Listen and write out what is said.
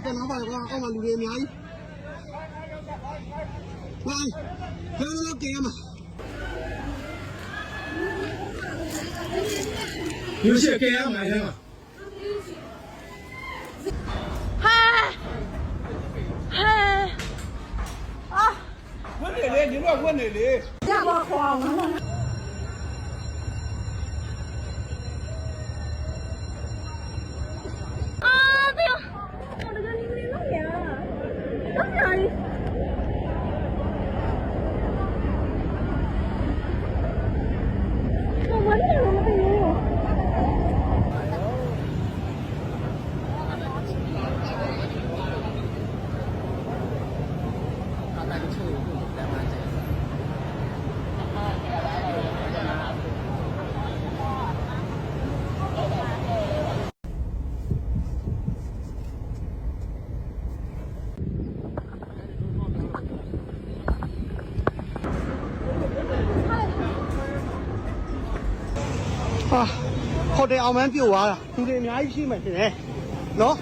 တဲ့နောက်ပါကွာအောက်မှာလူတွေအများကြီးဝိုင်းကျောင်းတော့ကြရမှာ有些给俺买的嘛。嗨，嗨，啊！我这里，你说我那里。这么慌啊！啊，对呀，我这个你们弄呀，弄啥的？我闻着了，没有。ဟာဟိုတယ်အောင်မန်းပြုတ်သွားတာလူတွေအများကြီးရှိမှတင်တယ်နော်